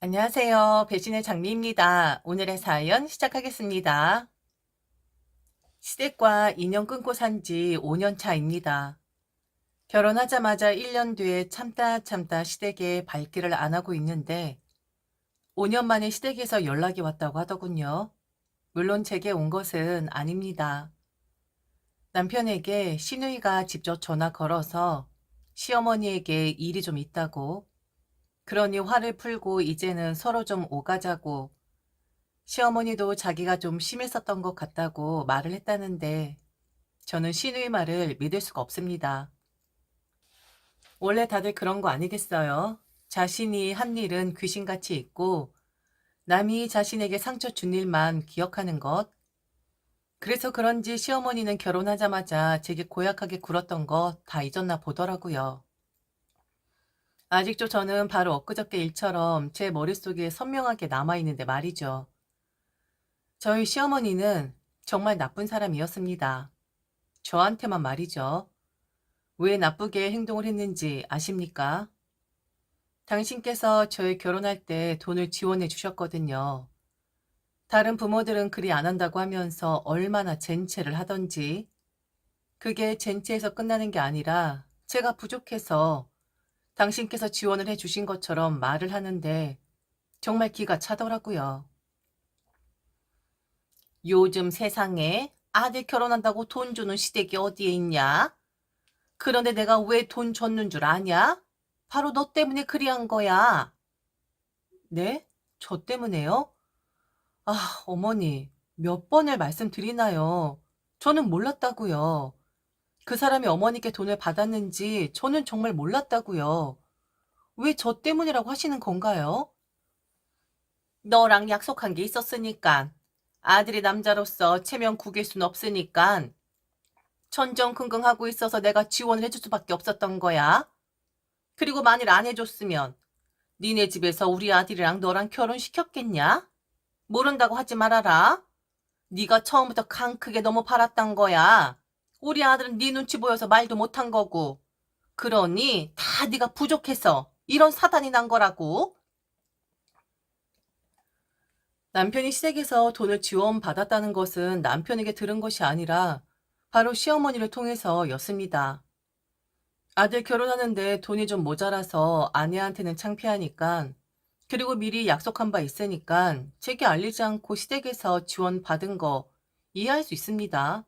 안녕하세요. 배신의 장미입니다. 오늘의 사연 시작하겠습니다. 시댁과 인연 끊고 산지 5년 차입니다. 결혼하자마자 1년 뒤에 참다 참다 시댁에 발길을 안 하고 있는데 5년 만에 시댁에서 연락이 왔다고 하더군요. 물론 제게 온 것은 아닙니다. 남편에게 시누이가 직접 전화 걸어서 시어머니에게 일이 좀 있다고, 그러니 화를 풀고 이제는 서로 좀 오가자고, 시어머니도 자기가 좀 심했었던 것 같다고 말을 했다는데 저는 시누이 말을 믿을 수가 없습니다. 원래 다들 그런 거 아니겠어요? 자신이 한 일은 귀신같이 있고 남이 자신에게 상처 준 일만 기억하는 것. 그래서 그런지 시어머니는 결혼하자마자 제게 고약하게 굴었던 거 다 잊었나 보더라고요. 아직도 저는 바로 엊그저께 일처럼 제 머릿속에 선명하게 남아있는데 말이죠. 저희 시어머니는 정말 나쁜 사람이었습니다. 저한테만 말이죠. 왜 나쁘게 행동을 했는지 아십니까? 당신께서 저희 결혼할 때 돈을 지원해 주셨거든요. 다른 부모들은 그리 안 한다고 하면서 얼마나 젠체를 하던지. 그게 젠체에서 끝나는 게 아니라 제가 부족해서 당신께서 지원을 해 주신 것처럼 말을 하는데 정말 기가 차더라고요. 요즘 세상에 아들 결혼한다고 돈 주는 시댁이 어디에 있냐? 그런데 내가 왜 돈 줬는 줄 아냐? 바로 너 때문에 그리한 거야. 네? 저 때문에요? 아, 어머니, 몇 번을 말씀드리나요? 저는 몰랐다고요. 그 사람이 어머니께 돈을 받았는지 저는 정말 몰랐다고요. 왜 저 때문이라고 하시는 건가요? 너랑 약속한 게 있었으니까. 아들이 남자로서 체면 구길 순 없으니까 전전긍긍하고 있어서 내가 지원을 해줄 수밖에 없었던 거야. 그리고 만일 안 해줬으면 니네 집에서 우리 아들이랑 너랑 결혼시켰겠냐? 모른다고 하지 말아라. 네가 처음부터 강 크게 너무 팔았단 거야. 우리 아들은 네 눈치 보여서 말도 못한 거고. 그러니 다 네가 부족해서 이런 사단이 난 거라고. 남편이 시댁에서 돈을 지원받았다는 것은 남편에게 들은 것이 아니라 바로 시어머니를 통해서였습니다. 아들 결혼하는데 돈이 좀 모자라서 아내한테는 창피하니까, 그리고 미리 약속한 바 있으니까 제게 알리지 않고 시댁에서 지원받은 거 이해할 수 있습니다.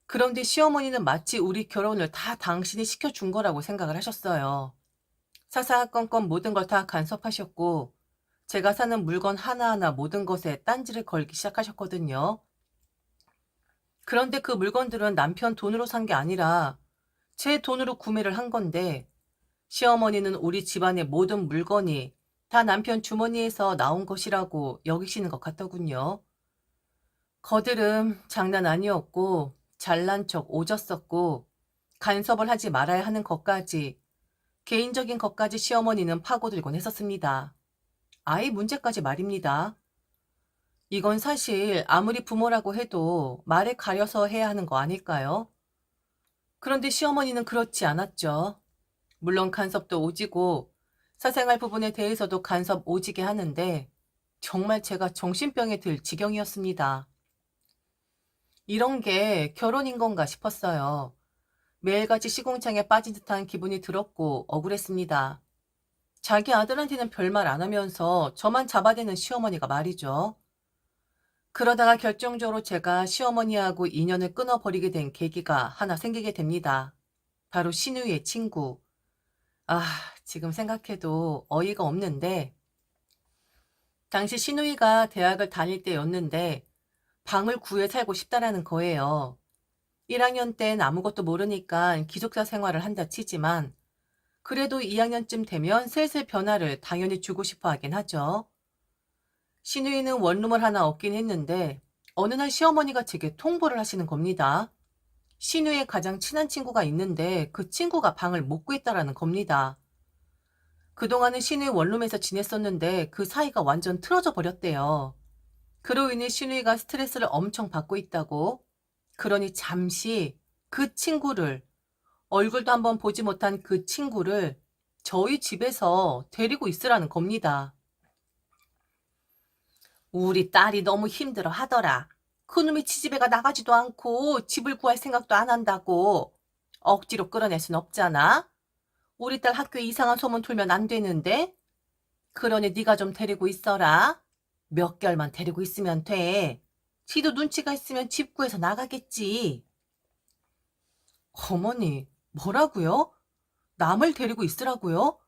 그런데 시어머니는 마치 우리 결혼을 다 당신이 시켜준 거라고 생각을 하셨어요. 사사건건 모든 걸 다 간섭하셨고 제가 사는 물건 하나하나 모든 것에 딴지를 걸기 시작하셨거든요. 그런데 그 물건들은 남편 돈으로 산 게 아니라 제 돈으로 구매를 한 건데 시어머니는 우리 집안의 모든 물건이 다 남편 주머니에서 나온 것이라고 여기시는 것 같더군요. 거드름 장난 아니었고 잘난 척 오졌었고 간섭을 하지 말아야 하는 것까지, 개인적인 것까지 시어머니는 파고들곤 했었습니다. 아이 문제까지 말입니다. 이건 사실 아무리 부모라고 해도 말에 가려서 해야 하는 거 아닐까요? 그런데 시어머니는 그렇지 않았죠. 물론 간섭도 오지고 사생활 부분에 대해서도 간섭 오지게 하는데 정말 제가 정신병에 들 지경이었습니다. 이런 게 결혼인 건가 싶었어요. 매일같이 시궁창에 빠진 듯한 기분이 들었고 억울했습니다. 자기 아들한테는 별말 안 하면서 저만 잡아대는 시어머니가 말이죠. 그러다가 결정적으로 제가 시어머니하고 인연을 끊어버리게 된 계기가 하나 생기게 됩니다. 바로 시누이의 친구. 아, 지금 생각해도 어이가 없는데, 당시 시누이가 대학을 다닐 때였는데 방을 구해 살고 싶다라는 거예요. 1학년 땐 아무것도 모르니까 기숙사 생활을 한다 치지만 그래도 2학년쯤 되면 슬슬 변화를 당연히 주고 싶어 하긴 하죠. 시누이는 원룸을 하나 얻긴 했는데 어느 날 시어머니가 제게 통보를 하시는 겁니다. 시누이의 가장 친한 친구가 있는데 그 친구가 방을 못 구했다라는 겁니다. 그동안은 시누이 원룸에서 지냈었는데 그 사이가 완전 틀어져 버렸대요. 그로 인해 시누이가 스트레스를 엄청 받고 있다고. 그러니 잠시 그 친구를, 얼굴도 한번 보지 못한 그 친구를 저희 집에서 데리고 있으라는 겁니다. 우리 딸이 너무 힘들어 하더라. 그놈이 지집애가 나가지도 않고 집을 구할 생각도 안 한다고. 억지로 끌어낼 순 없잖아. 우리 딸 학교에 이상한 소문 돌면 안 되는데. 그러니 네가 좀 데리고 있어라. 몇 개월만 데리고 있으면 돼. 지도 눈치가 있으면 집 구해서 나가겠지. 어머니, 뭐라고요? 남을 데리고 있으라고요?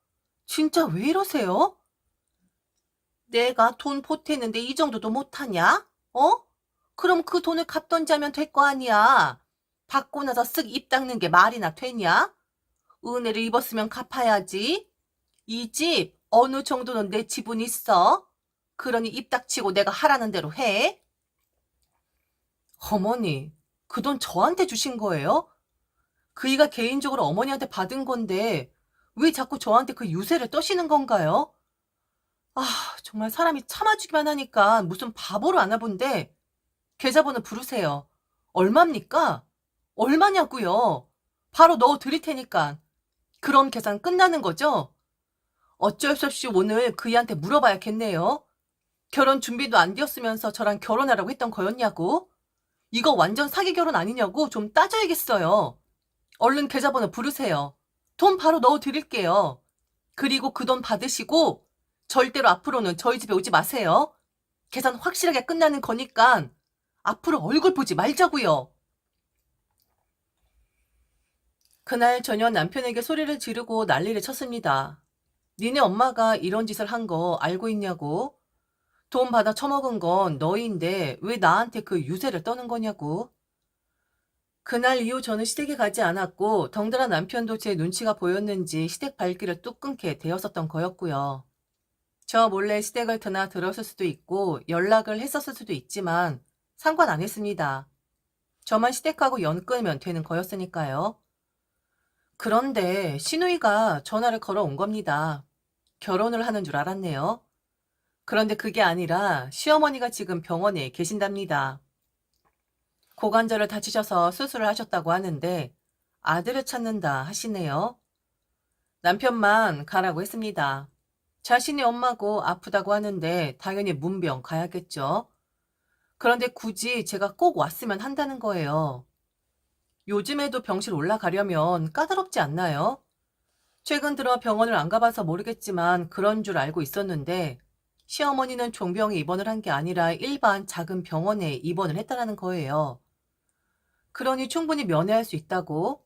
진짜 왜 이러세요? 내가 돈 보탰는데 이 정도도 못하냐? 어? 그럼 그 돈을 갚던지 하면 될 거 아니야. 받고 나서 쓱 입 닦는 게 말이나 되냐? 은혜를 입었으면 갚아야지. 이 집 어느 정도는 내 지분 있어. 그러니 입 닥치고 내가 하라는 대로 해. 어머니, 그 돈 저한테 주신 거예요? 그이가 개인적으로 어머니한테 받은 건데 왜 자꾸 저한테 그 유세를 떠시는 건가요? 아, 정말 사람이 참아주기만 하니까 무슨 바보로 아나 본데 계좌번호 부르세요. 얼마입니까? 얼마냐고요? 바로 넣어 드릴 테니까. 그럼 계산 끝나는 거죠? 어쩔 수 없이 오늘 그이한테 물어봐야겠네요. 결혼 준비도 안 되었으면서 저랑 결혼하라고 했던 거였냐고? 이거 완전 사기 결혼 아니냐고 좀 따져야겠어요. 얼른 계좌번호 부르세요. 돈 바로 넣어 드릴게요. 그리고 그 돈 받으시고 절대로 앞으로는 저희 집에 오지 마세요. 계산 확실하게 끝나는 거니까 앞으로 얼굴 보지 말자고요. 그날 저녁 남편에게 소리를 지르고 난리를 쳤습니다. 니네 엄마가 이런 짓을 한 거 알고 있냐고? 돈 받아 처먹은 건 너희인데 왜 나한테 그 유세를 떠는 거냐고? 그날 이후 저는 시댁에 가지 않았고 덩달아 남편도 제 눈치가 보였는지 시댁 발길을 뚝 끊게 되었었던 거였고요. 저 몰래 시댁을 드나 들었을 수도 있고 연락을 했었을 수도 있지만 상관 안 했습니다. 저만 시댁하고 연 끊으면 되는 거였으니까요. 그런데 시누이가 전화를 걸어온 겁니다. 결혼을 하는 줄 알았네요. 그런데 그게 아니라 시어머니가 지금 병원에 계신답니다. 고관절을 다치셔서 수술을 하셨다고 하는데 아들을 찾는다 하시네요. 남편만 가라고 했습니다. 자신이 엄마고 아프다고 하는데 당연히 문병 가야겠죠. 그런데 굳이 제가 꼭 왔으면 한다는 거예요. 요즘에도 병실 올라가려면 까다롭지 않나요? 최근 들어 병원을 안 가봐서 모르겠지만 그런 줄 알고 있었는데 시어머니는 종병에 입원을 한 게 아니라 일반 작은 병원에 입원을 했다는 거예요. 그러니 충분히 면회할 수 있다고.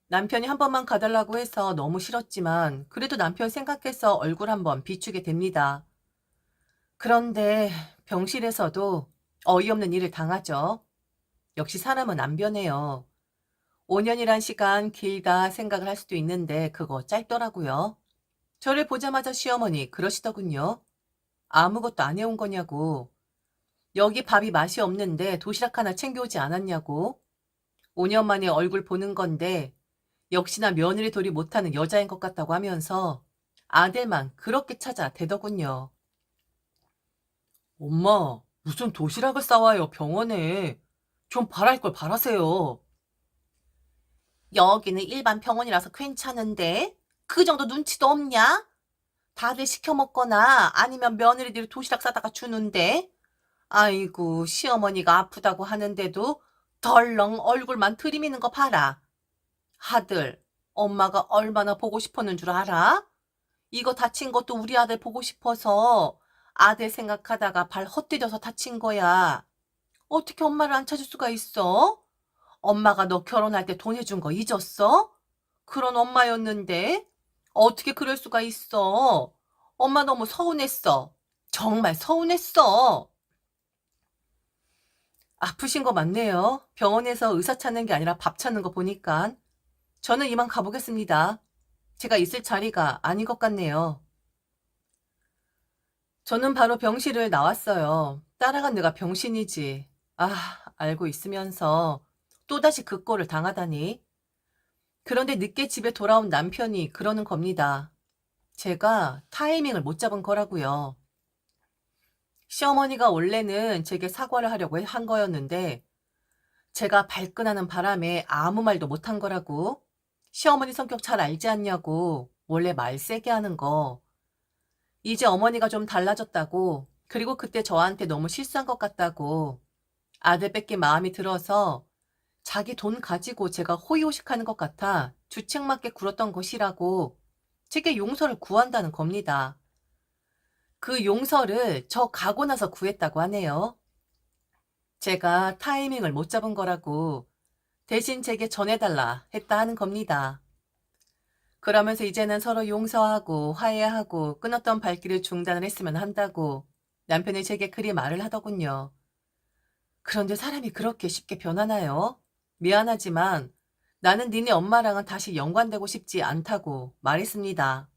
남편이 한 번만 가달라고 해서 너무 싫었지만 그래도 남편 생각해서 얼굴 한번 비추게 됩니다. 그런데 병실에서도 어이없는 일을 당하죠. 역시 사람은 안 변해요. 5년이란 시간 길다 생각을 할 수도 있는데 그거 짧더라고요. 저를 보자마자 시어머니 그러시더군요. 아무것도 안 해온 거냐고. 여기 밥이 맛이 없는데 도시락 하나 챙겨오지 않았냐고. 5년 만에 얼굴 보는 건데 역시나 며느리 돌이 못하는 여자인 것 같다고 하면서 아들만 그렇게 찾아 대더군요. 엄마, 무슨 도시락을 싸와요, 병원에. 좀 바랄 걸 바라세요. 여기는 일반 병원이라서 괜찮은데 그 정도 눈치도 없냐? 다들 시켜 먹거나 아니면 며느리들이 도시락 싸다가 주는데 아이고 시어머니가 아프다고 하는데도 덜렁 얼굴만 들이미는 거 봐라. 아들, 엄마가 얼마나 보고 싶었는 줄 알아? 이거 다친 것도 우리 아들 보고 싶어서 아들 생각하다가 발 헛디뎌서 다친 거야. 어떻게 엄마를 안 찾을 수가 있어? 엄마가 너 결혼할 때 돈 해준 거 잊었어? 그런 엄마였는데 어떻게 그럴 수가 있어? 엄마 너무 서운했어. 정말 서운했어. 아프신 거 맞네요. 병원에서 의사 찾는 게 아니라 밥 찾는 거 보니까. 저는 이만 가보겠습니다. 제가 있을 자리가 아닌 것 같네요. 저는 바로 병실을 나왔어요. 따라간 내가 병신이지. 아, 알고 있으면서 또다시 그 꼴을 당하다니. 그런데 늦게 집에 돌아온 남편이 그러는 겁니다. 제가 타이밍을 못 잡은 거라고요. 시어머니가 원래는 제게 사과를 하려고 한 거였는데 제가 발끈하는 바람에 아무 말도 못한 거라고. 시어머니 성격 잘 알지 않냐고 원래 말 세게 하는 거. 이제 어머니가 좀 달라졌다고 그리고 그때 저한테 너무 실수한 것 같다고 아들 뺏긴 마음이 들어서 자기 돈 가지고 제가 호의호식하는 것 같아 주책맞게 굴었던 것이라고 제게 용서를 구한다는 겁니다. 그 용서를 저 가고 나서 구했다고 하네요. 제가 타이밍을 못 잡은 거라고 대신 제게 전해달라 했다 하는 겁니다. 그러면서 이제는 서로 용서하고 화해하고 끊었던 발길을 중단을 했으면 한다고 남편이 제게 그리 말을 하더군요. 그런데 사람이 그렇게 쉽게 변하나요? 미안하지만 나는 니네 엄마랑은 다시 연관되고 싶지 않다고 말했습니다.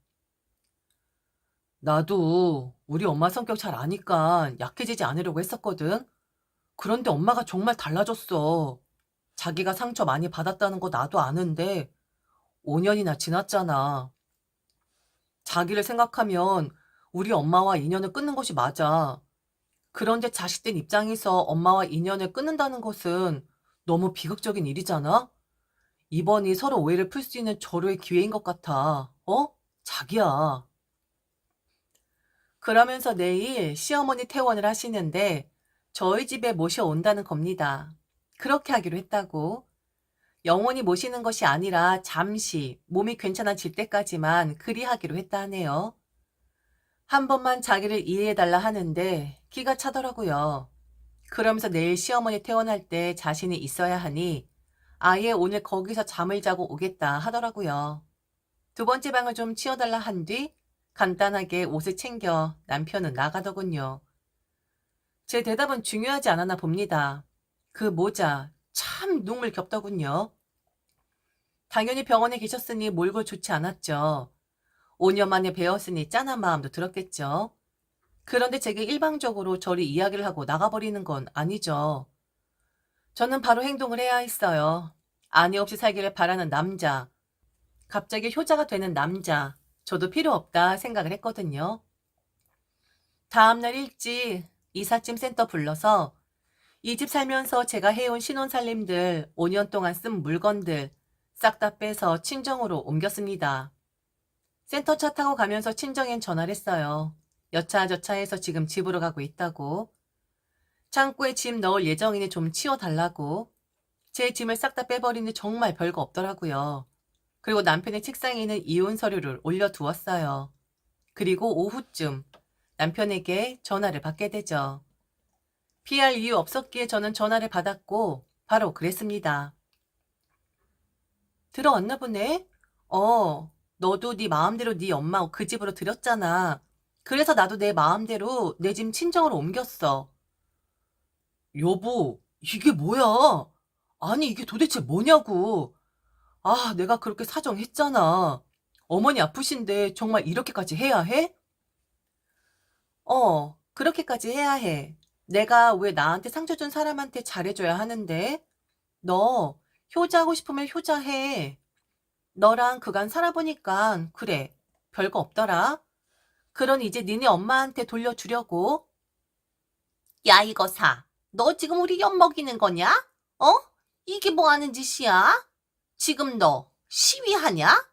나도 우리 엄마 성격 잘 아니까 약해지지 않으려고 했었거든. 그런데 엄마가 정말 달라졌어. 자기가 상처 많이 받았다는 거 나도 아는데 5년이나 지났잖아. 자기를 생각하면 우리 엄마와 인연을 끊는 것이 맞아. 그런데 자식된 입장에서 엄마와 인연을 끊는다는 것은 너무 비극적인 일이잖아? 이번이 서로 오해를 풀 수 있는 절호의 기회인 것 같아. 자기야. 그러면서 내일 시어머니 퇴원을 하시는데 저희 집에 모셔온다는 겁니다. 그렇게 하기로 했다고. 영원히 모시는 것이 아니라 잠시 몸이 괜찮아질 때까지만 그리 하기로 했다 하네요. 한 번만 자기를 이해해달라 하는데 기가 차더라고요. 그러면서 내일 시어머니 퇴원할 때 자신이 있어야 하니 아예 오늘 거기서 잠을 자고 오겠다 하더라고요. 두 번째 방을 좀 치워달라 한 뒤 간단하게 옷을 챙겨 남편은 나가더군요. 제 대답은 중요하지 않았나 봅니다. 그 모자 참 눈물 겹더군요. 당연히 병원에 계셨으니 몰골 좋지 않았죠. 5년 만에 배웠으니 짠한 마음도 들었겠죠. 그런데 제게 일방적으로 저리 이야기를 하고 나가버리는 건 아니죠. 저는 바로 행동을 해야 했어요. 아내 없이 살기를 바라는 남자, 갑자기 효자가 되는 남자, 저도 필요 없다 생각을 했거든요. 다음날 일찍 이삿짐 센터 불러서 이 집 살면서 제가 해온 신혼살림들, 5년 동안 쓴 물건들 싹 다 빼서 친정으로 옮겼습니다. 센터 차 타고 가면서 친정엔 전화를 했어요. 여차저차해서 지금 집으로 가고 있다고. 창고에 짐 넣을 예정이니 좀 치워달라고. 제 짐을 싹 다 빼버리니 정말 별거 없더라고요. 그리고 남편의 책상에 있는 이혼 서류를 올려두었어요. 그리고 오후쯤 남편에게 전화를 받게 되죠. 피할 이유 없었기에 저는 전화를 받았고 바로 그랬습니다. 들어왔나 보네? 너도 네 마음대로 네 엄마 그 집으로 들였잖아. 그래서 나도 내 마음대로 내 집 친정으로 옮겼어. 여보, 이게 뭐야? 아니, 이게 도대체 뭐냐고. 내가 그렇게 사정했잖아. 어머니 아프신데 정말 이렇게까지 해야 해? 그렇게까지 해야 해. 내가 왜 나한테 상처 준 사람한테 잘해줘야 하는데? 너 효자하고 싶으면 효자해. 너랑 그간 살아보니까 그래. 별거 없더라. 그러니 이제 니네 엄마한테 돌려주려고. 야, 이거 사. 너 지금 우리 엿 먹이는 거냐? 어? 이게 뭐 하는 짓이야? 지금 너 시위하냐?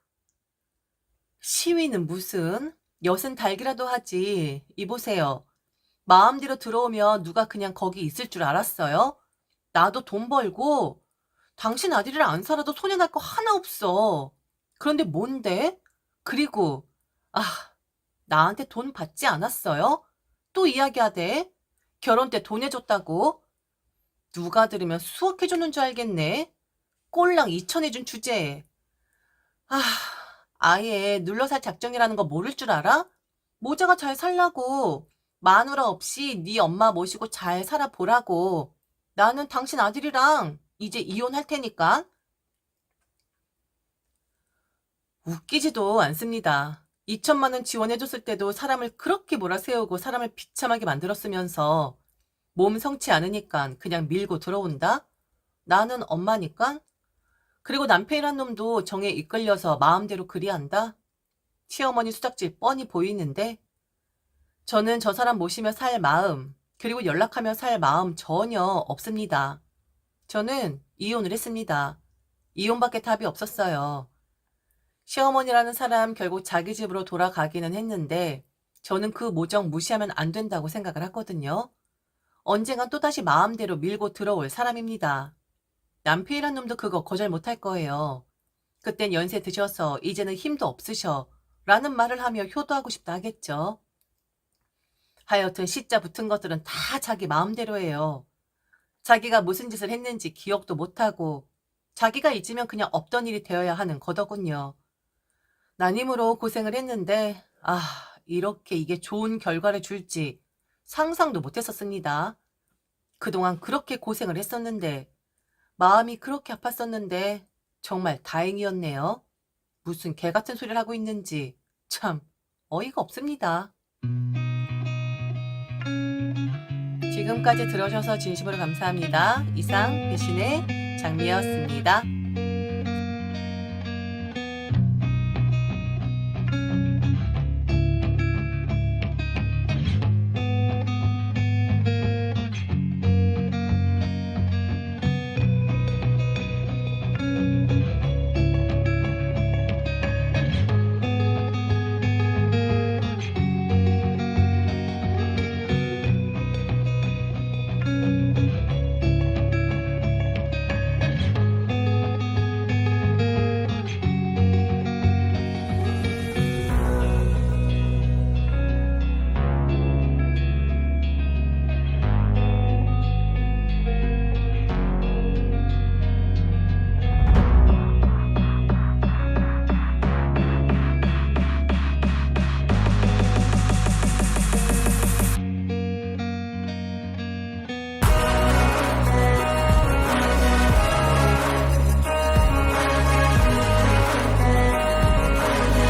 시위는 무슨? 엿은 달기라도 하지. 이보세요. 마음대로 들어오면 누가 그냥 거기 있을 줄 알았어요? 나도 돈 벌고 당신 아들이랑 안 살아도 손해날 거 하나 없어. 그런데 뭔데? 그리고 아, 나한테 돈 받지 않았어요? 또 이야기하대. 결혼 때 돈 해줬다고? 누가 들으면 수억해줬는 줄 알겠네. 꼴랑 2천 해준 주제에. 아, 아예 눌러살 작정이라는 거 모를 줄 알아? 모자가 잘 살라고. 마누라 없이 네 엄마 모시고 잘 살아보라고. 나는 당신 아들이랑 이제 이혼할 테니까. 웃기지도 않습니다. 2천만 원 지원해줬을 때도 사람을 그렇게 몰아세우고 사람을 비참하게 만들었으면서 몸 성치 않으니까 그냥 밀고 들어온다? 나는 엄마니까? 그리고 남편이란 놈도 정에 이끌려서 마음대로 그리한다? 시어머니 수작질 뻔히 보이는데 저는 저 사람 모시며 살 마음, 그리고 연락하며 살 마음 전혀 없습니다. 저는 이혼을 했습니다. 이혼밖에 답이 없었어요. 시어머니라는 사람 결국 자기 집으로 돌아가기는 했는데 저는 그 모정 무시하면 안 된다고 생각을 하거든요. 언젠간 또다시 마음대로 밀고 들어올 사람입니다. 남편이란 놈도 그거 거절 못할 거예요. 그땐 연세 드셔서 이제는 힘도 없으셔 라는 말을 하며 효도하고 싶다 하겠죠. 하여튼 시자 붙은 것들은 다 자기 마음대로예요. 자기가 무슨 짓을 했는지 기억도 못하고 자기가 잊으면 그냥 없던 일이 되어야 하는 거더군요. 난임으로 고생을 했는데 이렇게 이게 좋은 결과를 줄지 상상도 못했었습니다. 그동안 그렇게 고생을 했었는데 마음이 그렇게 아팠었는데 정말 다행이었네요. 무슨 개 같은 소리를 하고 있는지 참 어이가 없습니다. 지금까지 들어주셔서 진심으로 감사합니다. 이상 배신의 장미였습니다.